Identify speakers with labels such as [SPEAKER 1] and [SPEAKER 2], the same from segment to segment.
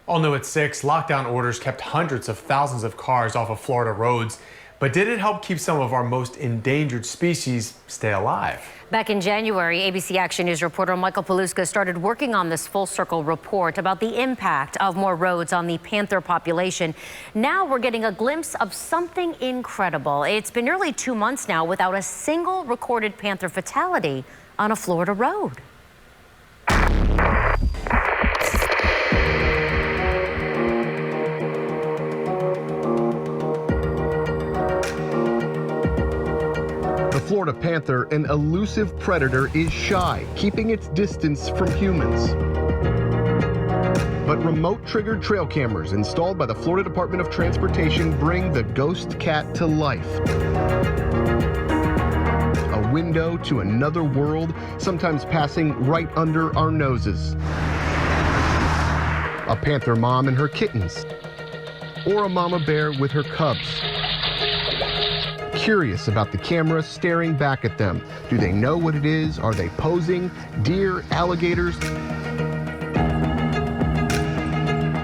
[SPEAKER 1] All new at 6, lockdown orders kept hundreds of thousands of cars off of Florida roads. But did it help keep some of our most endangered species stay alive?
[SPEAKER 2] Back in January, ABC Action News reporter Michael Paluska started working on this full circle report about the impact of more roads on the panther population. Now we're getting a glimpse of something incredible. It's been nearly 2 months now without a single recorded panther fatality on a Florida road.
[SPEAKER 3] The Florida panther, an elusive predator, is shy, keeping its distance from humans. But remote-triggered trail cameras installed by the Florida Department of Transportation bring the ghost cat to life. A window to another world, sometimes passing right under our noses. A panther mom and her kittens, or a mama bear with her cubs. Curious about the camera staring back at them. Do they know what it is? Are they posing? Deer, alligators?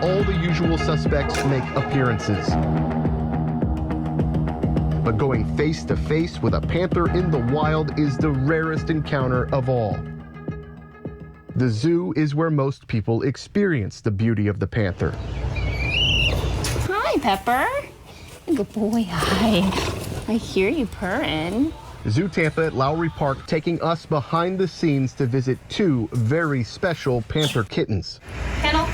[SPEAKER 3] All the usual suspects make appearances. But going face to face with a panther in the wild is the rarest encounter of all. The zoo is where most people experience the beauty of the panther.
[SPEAKER 4] Hi, Pepper. Good boy, hi. I hear you purring.
[SPEAKER 3] Zoo Tampa at Lowry Park taking us behind the scenes to visit two very special panther kittens.
[SPEAKER 4] Kennel.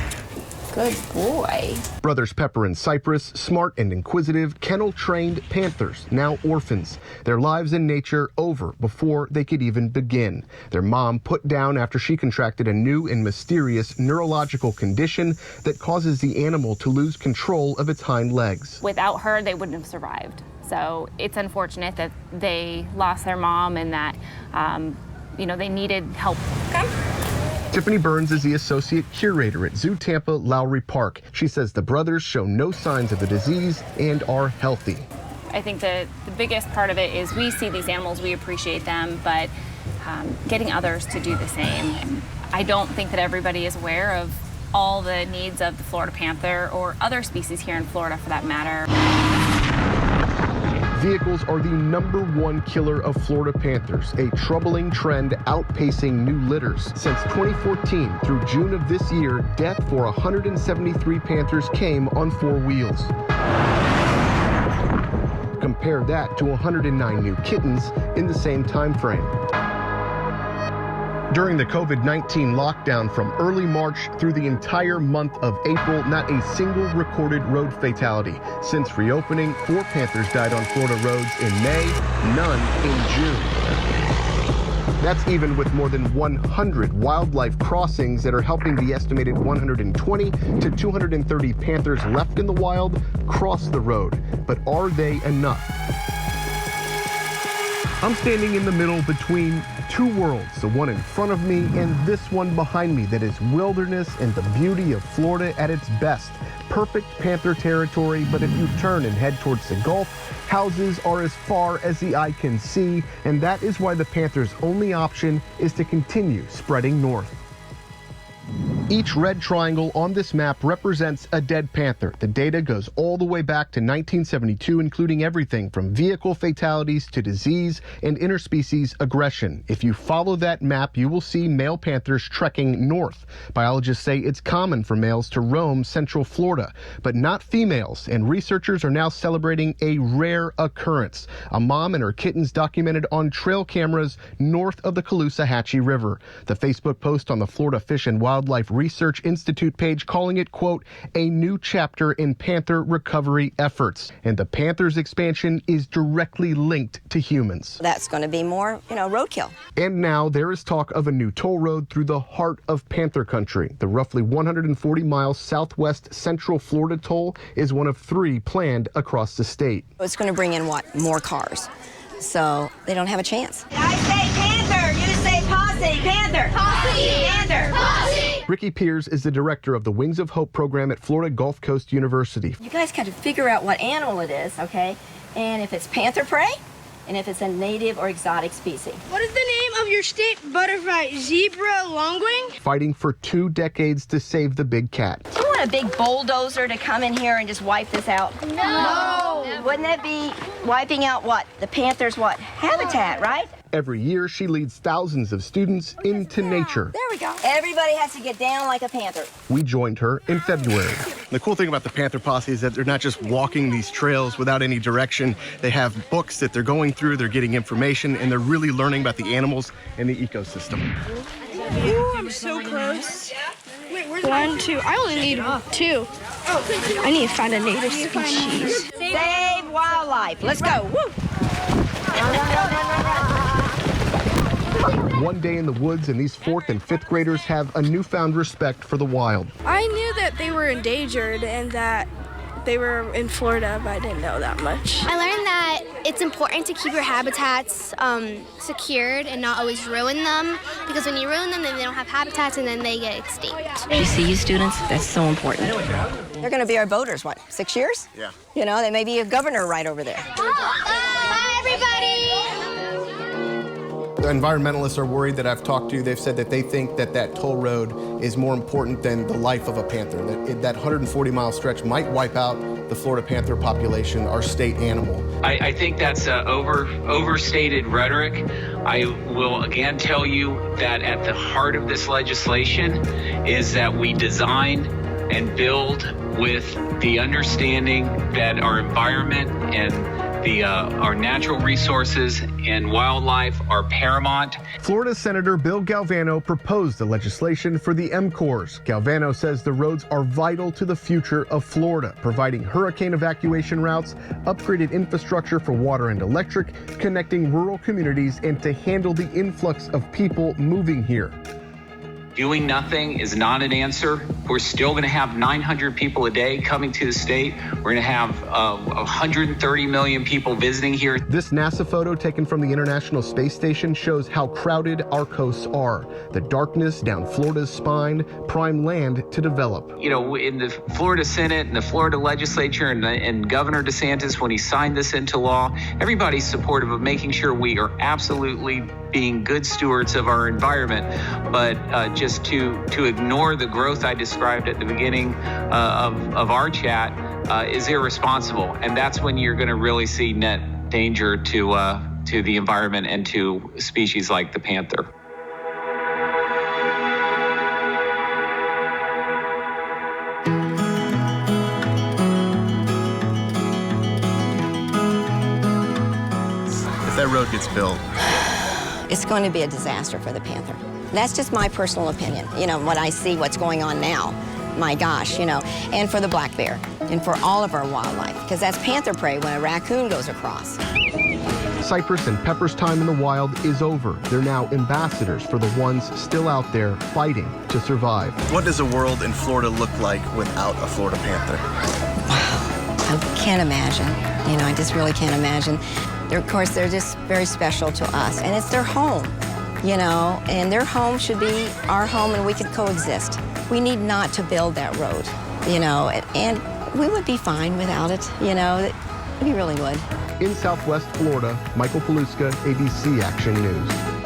[SPEAKER 4] Good boy.
[SPEAKER 3] Brothers Pepper and Cypress, smart and inquisitive, kennel-trained panthers, now orphans. Their lives in nature over before they could even begin. Their mom put down after she contracted a new and mysterious neurological condition that causes the animal to lose control of its hind legs.
[SPEAKER 4] Without her, they wouldn't have survived. So it's unfortunate that they lost their mom and that, they needed help. Come.
[SPEAKER 3] Tiffany Burns is the associate curator at Zoo Tampa Lowry Park. She says the brothers show no signs of the disease and are healthy.
[SPEAKER 4] I think the biggest part of it is we see these animals, we appreciate them, but getting others to do the same. I don't think that everybody is aware of all the needs of the Florida panther or other species here in Florida for that matter.
[SPEAKER 3] Vehicles are the #1 killer of Florida panthers, a troubling trend outpacing new litters. Since 2014 through June of this year, death for 173 panthers came on 4 wheels. Compare that to 109 new kittens in the same time frame. During the COVID-19 lockdown from early March through the entire month of April, not a single recorded road fatality. Since reopening, 4 panthers died on Florida roads in May, none in June. That's even with more than 100 wildlife crossings that are helping the estimated 120 to 230 panthers left in the wild cross the road. But are they enough? I'm standing in the middle between 2 worlds, the one in front of me and this one behind me that is wilderness and the beauty of Florida at its best. Perfect panther territory, but if you turn and head towards the Gulf, houses are as far as the eye can see, and that is why the panther's only option is to continue spreading north. Each red triangle on this map represents a dead panther. The data goes all the way back to 1972, including everything from vehicle fatalities to disease and interspecies aggression. If you follow that map, you will see male panthers trekking north. Biologists say it's common for males to roam central Florida, but not females, and researchers are now celebrating a rare occurrence. A mom and her kittens documented on trail cameras north of the Caloosahatchee River. The Facebook post on the Florida Fish and Wildlife Research Institute page calling it, quote, a new chapter in panther recovery efforts. And the panther's expansion is directly linked to humans.
[SPEAKER 5] That's going to be more, roadkill.
[SPEAKER 3] And now there is talk of a new toll road through the heart of panther country. The roughly 140-mile southwest central Florida toll is one of 3 planned across the state.
[SPEAKER 5] It's going to bring in, more cars. So they don't have a chance.
[SPEAKER 6] I say panther, you say posse. Panther, posse, panther, posse.
[SPEAKER 3] Ricky Piers is the director of the Wings of Hope program at Florida Gulf Coast University.
[SPEAKER 5] You guys got to figure out what animal it is, okay? And if it's panther prey, and if it's a native or exotic species.
[SPEAKER 7] What is the name of your state butterfly? Zebra longwing?
[SPEAKER 3] Fighting for 2 decades to save the big cat.
[SPEAKER 5] Come want a big bulldozer to come in here and just wipe this out? No. Wouldn't that be wiping out what? The panther's what? Habitat, right?
[SPEAKER 3] Every year, she leads thousands of students into nature.
[SPEAKER 5] There we go. Everybody has to get down like a panther.
[SPEAKER 3] We joined her in February. The cool thing about the Panther Posse is that they're not just walking these trails without any direction. They have books that they're going through, they're getting information, and they're really learning about the animals and the ecosystem.
[SPEAKER 7] Ooh, I'm so close. Wait, where's 1, 2. I only need 2. I need to find a native species.
[SPEAKER 5] Save wildlife. Let's go. Woo.
[SPEAKER 3] One day in the woods, and these 4th and 5th graders have a newfound respect for the wild.
[SPEAKER 7] I knew that they were endangered and that they were in Florida, but I didn't know that much.
[SPEAKER 8] I learned that it's important to keep your habitats secured and not always ruin them, because when you ruin them, then they don't have habitats and then they get extinct.
[SPEAKER 5] You see, you students, that's so important. They're going to be our voters, what, 6 years?
[SPEAKER 3] Yeah.
[SPEAKER 5] You know, they may be a governor right over there.
[SPEAKER 8] Bye, everybody!
[SPEAKER 3] The environmentalists are worried that I've talked to. They've said that they think that that toll road is more important than the life of a panther, that 140-mile stretch might wipe out the Florida panther population, our state animal.
[SPEAKER 9] I think that's overstated rhetoric. I will again tell you that at the heart of this legislation is that we design and build with the understanding that our environment and our natural resources and wildlife are paramount.
[SPEAKER 3] Florida Senator Bill Galvano proposed the legislation for the MCORs. Galvano says the roads are vital to the future of Florida, providing hurricane evacuation routes, upgraded infrastructure for water and electric, connecting rural communities, and to handle the influx of people moving here.
[SPEAKER 9] Doing nothing is not an answer. We're still going to have 900 people a day coming to the state. We're going to have 130 million people visiting here.
[SPEAKER 3] This NASA photo taken from the International Space Station shows how crowded our coasts are. The darkness down Florida's spine, prime land to develop.
[SPEAKER 9] You know, in the Florida Senate and the Florida legislature and Governor DeSantis, when he signed this into law, everybody's supportive of making sure we are absolutely being good stewards of our environment, but just to ignore the growth I described at the beginning of our chat is irresponsible, and that's when you're going to really see net danger to the environment and to species like the panther.
[SPEAKER 3] If that road gets built,
[SPEAKER 5] It's going to be a disaster for the panther. That's just my personal opinion. You know, when I see what's going on now, my gosh, you know, and for the black bear and for all of our wildlife, because that's panther prey when a raccoon goes across.
[SPEAKER 3] Cypress and Pepper's time in the wild is over. They're now ambassadors for the ones still out there fighting to survive. What does a world in Florida look like without a Florida panther?
[SPEAKER 5] I can't imagine. You know, I just really can't imagine. Of course, they're just very special to us, and it's their home, you know, and their home should be our home, and we could coexist. We need not to build that road, you know, and we would be fine without it, you know, we really would.
[SPEAKER 3] In Southwest Florida, Michael Paluska, ABC Action News.